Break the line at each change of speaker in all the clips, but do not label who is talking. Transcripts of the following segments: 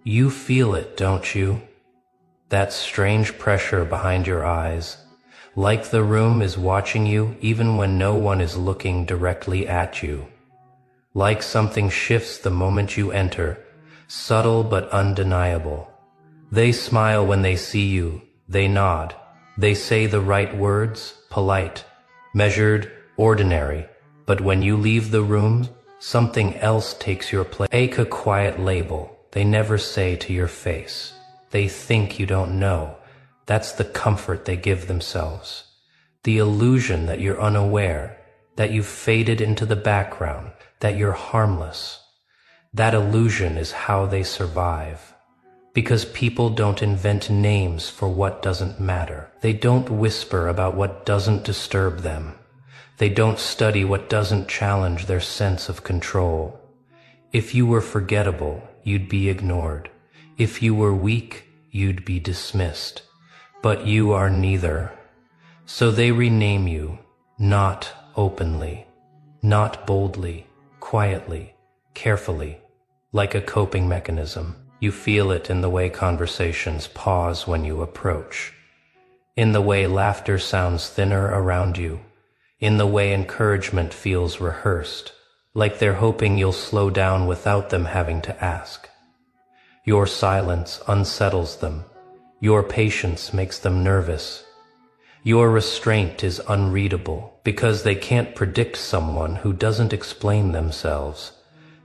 You feel it, don't you? That strange pressure behind your eyes, like the room is watching you even when no one is looking directly at you. Like something shifts the moment you enter, subtle but undeniable. They smile when they see you, they nod, they say the right words, polite, measured, ordinary, but when you leave the room, something else takes your place. Take a quiet label they never say to your face. They think you don't know. That's the comfort they give themselves. The illusion that you're unaware, that you've faded into the background, that you're harmless. That illusion is how they survive. Because people don't invent names for what doesn't matter. They don't whisper about what doesn't disturb them. They don't study what doesn't challenge their sense of control. If you were forgettable, you'd be ignored. If you were weak, you'd be dismissed. But you are neither. So they rename you, not openly, not boldly, quietly, carefully, like a coping mechanism. You feel it in the way conversations pause when you approach, in the way laughter sounds thinner around you, in the way encouragement feels rehearsed, like they're hoping you'll slow down without them having to ask. Your silence unsettles them. Your patience makes them nervous. Your restraint is unreadable because they can't predict someone who doesn't explain themselves.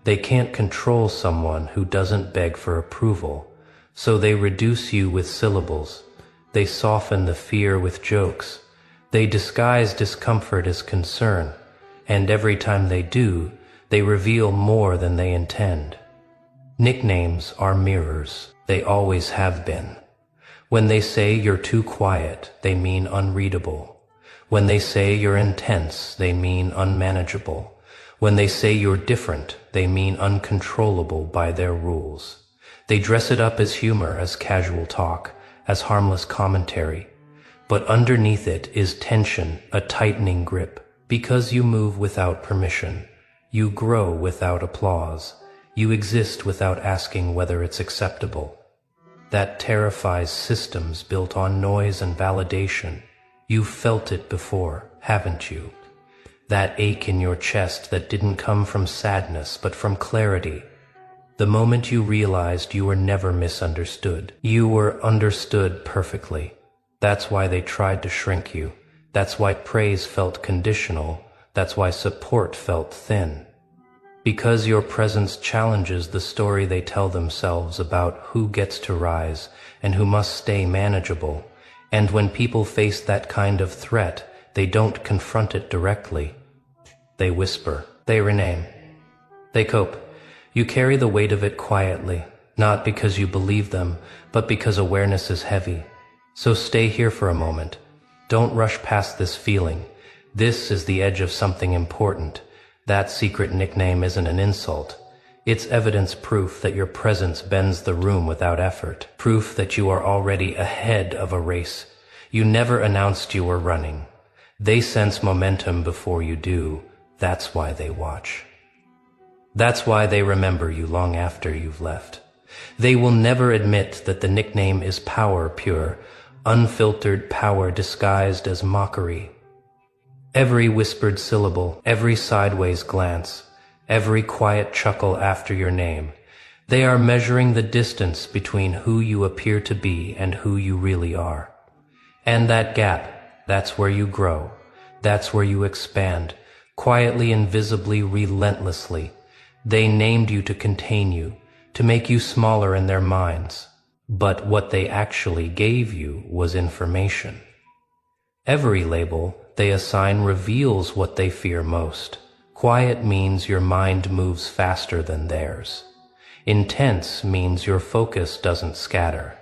They can't control someone who doesn't beg for approval, so they reduce you with syllables. They soften the fear with jokes. They disguise discomfort as concern, and every time they do, they reveal more than they intend. Nicknames are mirrors. They always have been. When they say you're too quiet, they mean unreadable. When they say you're intense, they mean unmanageable. When they say you're different, they mean uncontrollable by their rules. They dress it up as humor, as casual talk, as harmless commentary. But underneath it is tension, a tightening grip. Because you move without permission. You grow without applause. You exist without asking whether it's acceptable. That terrifies systems built on noise and validation. You've felt it before, haven't you? That ache in your chest that didn't come from sadness but from clarity. The moment you realized you were never misunderstood. You were understood perfectly. That's why they tried to shrink you. That's why praise felt conditional. That's why support felt thin. Because your presence challenges the story they tell themselves about who gets to rise and who must stay manageable. And when people face that kind of threat, they don't confront it directly. They whisper. They rename. They cope. You carry the weight of it quietly, not because you believe them, but because awareness is heavy. So stay here for a moment. Don't rush past this feeling. This is the edge of something important. That secret nickname isn't an insult. It's evidence, proof that your presence bends the room without effort. Proof that you are already ahead of a race. You never announced you were running. They sense momentum before you do. That's why they watch. That's why they remember you long after you've left. They will never admit that the nickname is power pure, unfiltered power disguised as mockery. Every whispered syllable, every sideways glance, every quiet chuckle after your name, they are measuring the distance between who you appear to be and who you really are. And that gap, that's where you grow. That's where you expand, quietly, invisibly, relentlessly. They named you to contain you, to make you smaller in their minds. But what they actually gave you was information. Every label they assign reveals what they fear most. Quiet means your mind moves faster than theirs. Intense means your focus doesn't scatter.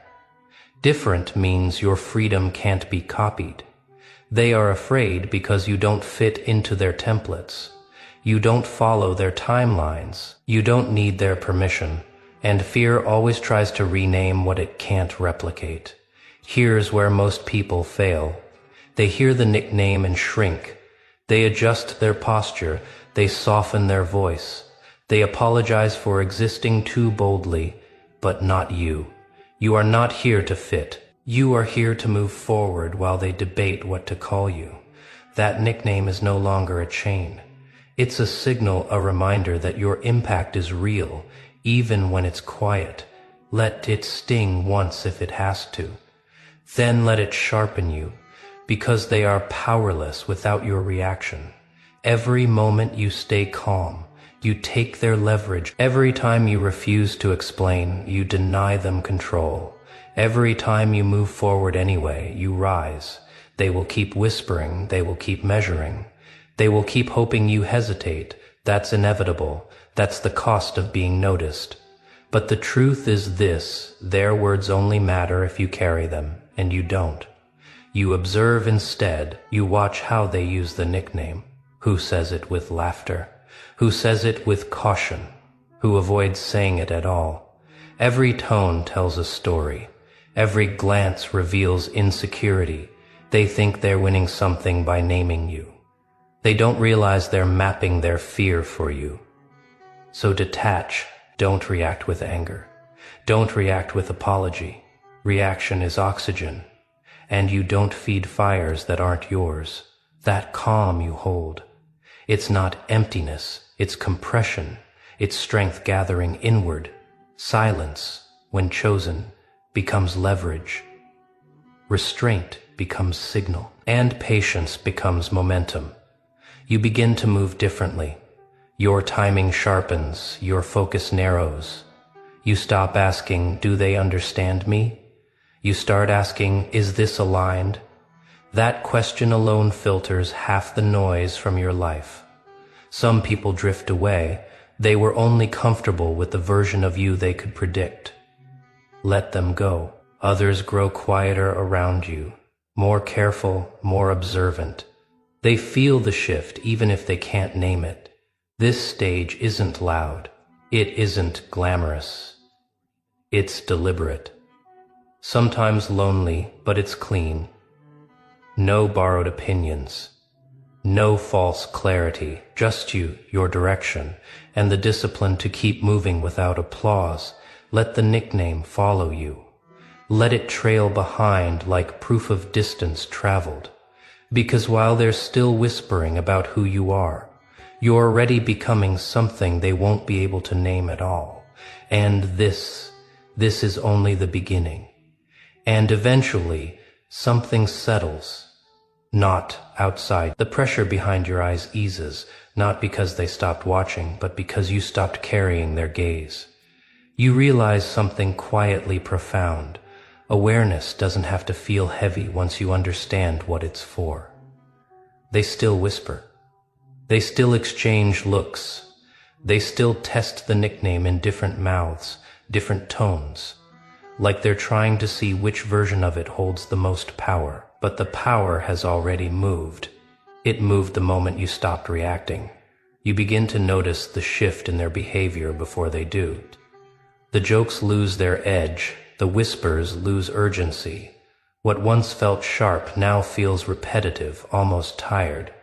Different means your freedom can't be copied. They are afraid because you don't fit into their templates. You don't follow their timelines. You don't need their permission. And fear always tries to rename what it can't replicate. Here's where most people fail. They hear the nickname and shrink. They adjust their posture. They soften their voice. They apologize for existing too boldly. but not you. You are not here to fit. You are here to move forward while they debate what to call you. That nickname is no longer a chain. It's a signal, a reminder that your impact is real, even when it's quiet. Let it sting once if it has to. Then let it sharpen you, because they are powerless without your reaction. Every moment you stay calm, you take their leverage. Every time you refuse to explain, you deny them control. Every time you move forward anyway, you rise. They will keep whispering, they will keep measuring. They will keep hoping you hesitate. That's inevitable. That's the cost of being noticed. But the truth is this, their words only matter if you carry them, and you don't. You observe instead, you watch how they use the nickname. Who says it with laughter? Who says it with caution? Who avoids saying it at all? Every tone tells a story. Every glance reveals insecurity. They think they're winning something by naming you. They don't realize they're mapping their fear for you. So detach. Don't react with anger. Don't react with apology. Reaction is oxygen. And you don't feed fires that aren't yours. That calm you hold. It's not emptiness, it's compression. It's strength gathering inward. Silence, when chosen, becomes leverage. Restraint becomes signal. And patience becomes momentum. You begin to move differently. Your timing sharpens, your focus narrows. You stop asking, do they understand me? You start asking, is this aligned? That question alone filters half the noise from your life. Some people drift away. They were only comfortable with the version of you they could predict. Let them go. Others grow quieter around you, more careful, more observant. They feel the shift even if they can't name it. This stage isn't loud. It isn't glamorous. It's deliberate. Sometimes lonely, but it's clean. No borrowed opinions. No false clarity, just you, your direction, and the discipline to keep moving without applause. Let the nickname follow you. Let it trail behind like proof of distance traveled. Because while they're still whispering about who you are, you're already becoming something they won't be able to name at all. And this is only the beginning. And eventually, something settles. Not outside. The pressure behind your eyes eases, not because they stopped watching, but because you stopped carrying their gaze. You realize something quietly profound. Awareness doesn't have to feel heavy once you understand what it's for. They still whisper. They still exchange looks. They still test the nickname in different mouths, different tones, like they're trying to see which version of it holds the most power. But the power has already moved. It moved the moment you stopped reacting. You begin to notice the shift in their behavior before they do. The jokes lose their edge. The whispers lose urgency. What once felt sharp now feels repetitive, almost tired.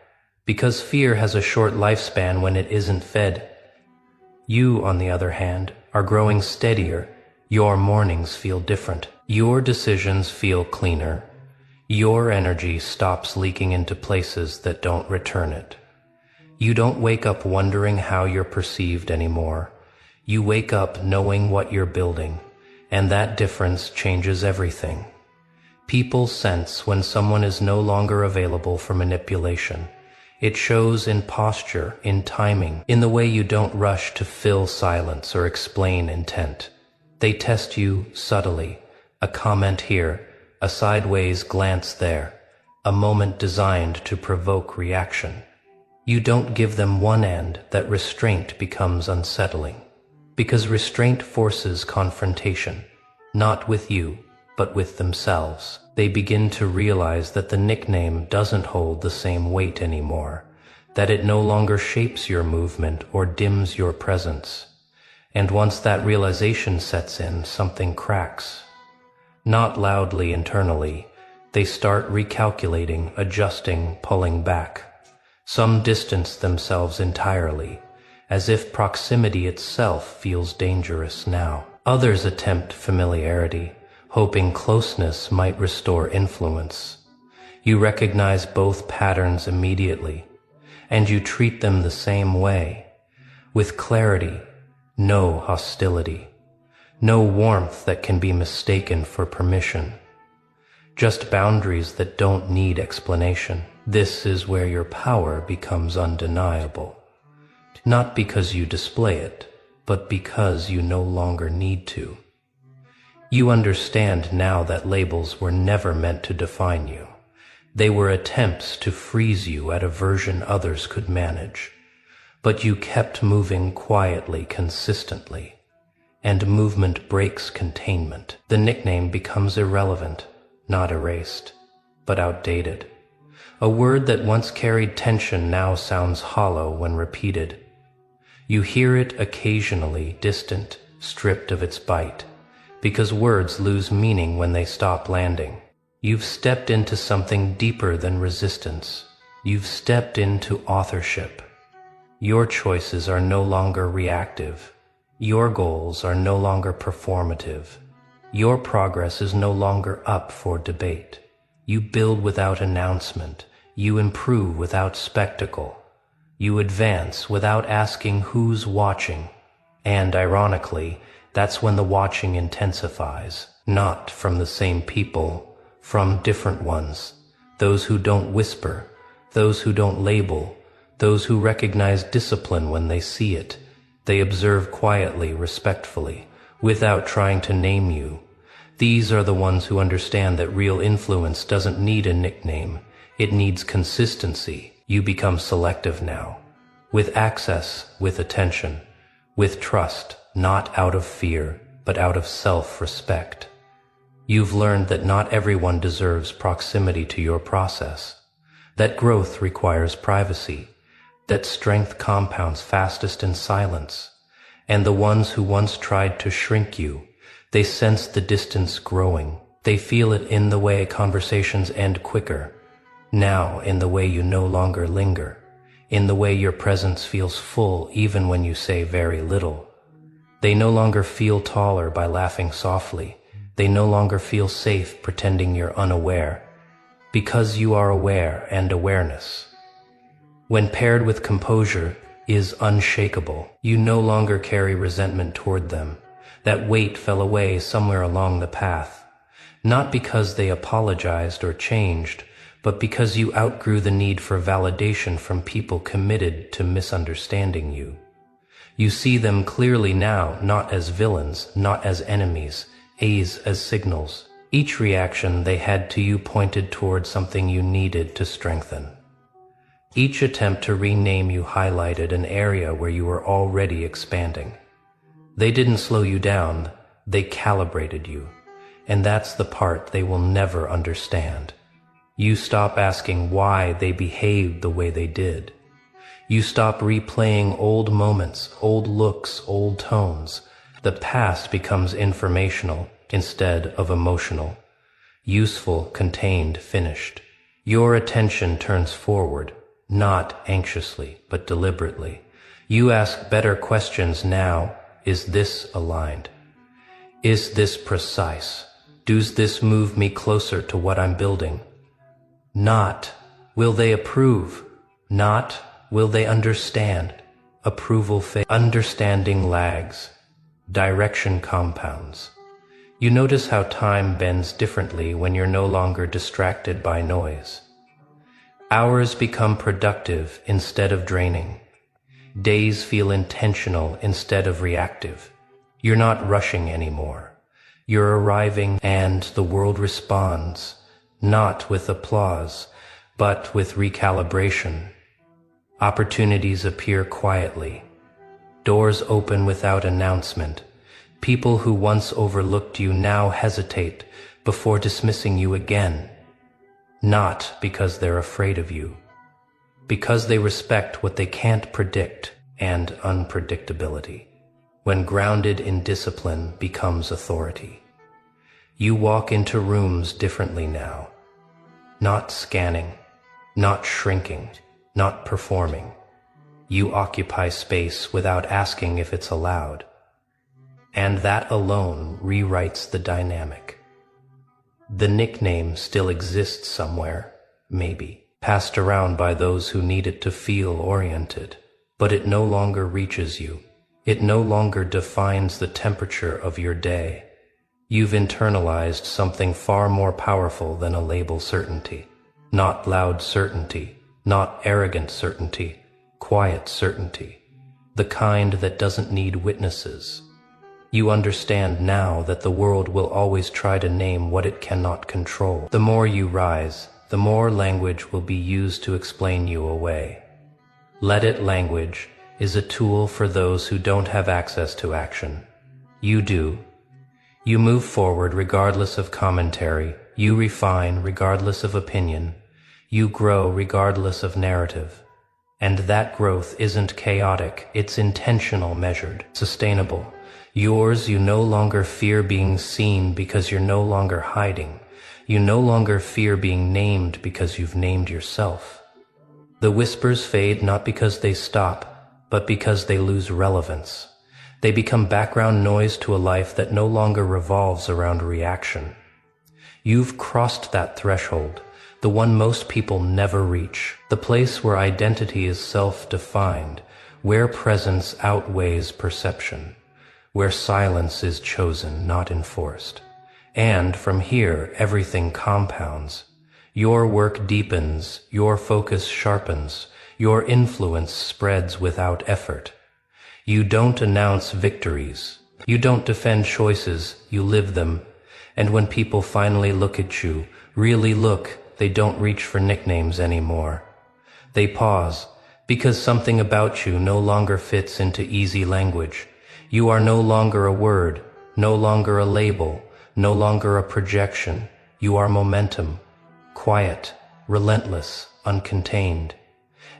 Because fear has a short lifespan when it isn't fed. You, on the other hand, are growing steadier. Your mornings feel different. Your decisions feel cleaner. Your energy stops leaking into places that don't return it. You don't wake up wondering how you're perceived anymore. You wake up knowing what you're building, and that difference changes everything. People sense when someone is no longer available for manipulation. It shows in posture, in timing, in the way you don't rush to fill silence or explain intent. They test you subtly, a comment here, a sideways glance there, a moment designed to provoke reaction. You don't give them one end, that restraint becomes unsettling. Because restraint forces confrontation, not with you, but with themselves. They begin to realize that the nickname doesn't hold the same weight anymore, that it no longer shapes your movement or dims your presence. And once that realization sets in, something cracks. Not loudly internally, they start recalculating, adjusting, pulling back. Some distance themselves entirely, as if proximity itself feels dangerous now. Others attempt familiarity, hoping closeness might restore influence. You recognize both patterns immediately, and you treat them the same way, with clarity, no hostility, no warmth that can be mistaken for permission, just boundaries that don't need explanation. This is where your power becomes undeniable, not because you display it, but because you no longer need to. You understand now that labels were never meant to define you. They were attempts to freeze you at a version others could manage. But you kept moving quietly, consistently, and movement breaks containment. The nickname becomes irrelevant, not erased, but outdated. A word that once carried tension now sounds hollow when repeated. You hear it occasionally, distant, stripped of its bite, because words lose meaning when they stop landing. You've stepped into something deeper than resistance. You've stepped into authorship. Your choices are no longer reactive. Your goals are no longer performative. Your progress is no longer up for debate. You build without announcement. You improve without spectacle. You advance without asking who's watching. And ironically, that's when the watching intensifies, not from the same people, from different ones, those who don't whisper, those who don't label, those who recognize discipline when they see it. They observe quietly, respectfully, without trying to name you. These are the ones who understand that real influence doesn't need a nickname. It needs consistency. You become selective now, with access, with attention, with trust, not out of fear, but out of self-respect. You've learned that not everyone deserves proximity to your process, that growth requires privacy, that strength compounds fastest in silence, and the ones who once tried to shrink you, they sense the distance growing. They feel it in the way conversations end quicker, now in the way you no longer linger, in the way your presence feels full even when you say very little. They no longer feel taller by laughing softly. They no longer feel safe pretending you're unaware, because you are aware, and awareness, when paired with composure, is unshakable. You no longer carry resentment toward them. That weight fell away somewhere along the path, not because they apologized or changed, but because you outgrew the need for validation from people committed to misunderstanding you. You see them clearly now, not as villains, not as enemies, as signals. Each reaction they had to you pointed toward something you needed to strengthen. Each attempt to rename you highlighted an area where you were already expanding. They didn't slow you down, they calibrated you, and that's the part they will never understand. You stop asking why they behaved the way they did. You stop replaying old moments, old looks, old tones. The past becomes informational instead of emotional, useful, contained, finished. Your attention turns forward, not anxiously, but deliberately. You ask better questions now. Is this aligned? Is this precise? Does this move me closer to what I'm building? Not, will they approve? Not, will they understand? Approval fades. Understanding lags. Direction compounds. You notice how time bends differently when you're no longer distracted by noise. Hours become productive instead of draining. Days feel intentional instead of reactive. You're not rushing anymore. You're arriving, and the world responds, not with applause, but with recalibration. Opportunities appear quietly. Doors open without announcement. People who once overlooked you now hesitate before dismissing you again. Not because they're afraid of you, because they respect what they can't predict, and unpredictability, when grounded in discipline, becomes authority. You walk into rooms differently now, not scanning, not shrinking, not performing. You occupy space without asking if it's allowed. and that alone rewrites the dynamic. The nickname still exists somewhere, maybe, passed around by those who need it to feel oriented, but it no longer reaches you. It no longer defines the temperature of your day. You've internalized something far more powerful than a label certainty. Not loud certainty, not arrogant certainty, quiet certainty, the kind that doesn't need witnesses. You understand now that the world will always try to name what it cannot control. The more you rise, the more language will be used to explain you away. Let it language is a tool for those who don't have access to action. You do. You move forward regardless of commentary. You refine regardless of opinion. You grow regardless of narrative. And that growth isn't chaotic, it's intentional, measured, sustainable. Yours. You no longer fear being seen because you're no longer hiding. You no longer fear being named because you've named yourself. The whispers fade not because they stop, but because they lose relevance. They become background noise to a life that no longer revolves around reaction. You've crossed that threshold, the one most people never reach, the place where identity is self-defined, where presence outweighs perception, where silence is chosen, not enforced. And from here, everything compounds. Your work deepens, your focus sharpens, your influence spreads without effort. You don't announce victories. You don't defend choices, you live them. And when people finally look at you, really look, they don't reach for nicknames anymore. They pause, because something about you no longer fits into easy language. You are no longer a word, no longer a label, no longer a projection. You are momentum, quiet, relentless, uncontained.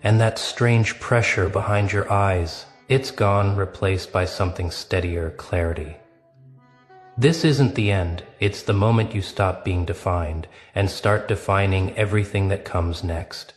And that strange pressure behind your eyes, it's gone, replaced by something steadier, clarity. This isn't the end, it's the moment you stop being defined and start defining everything that comes next.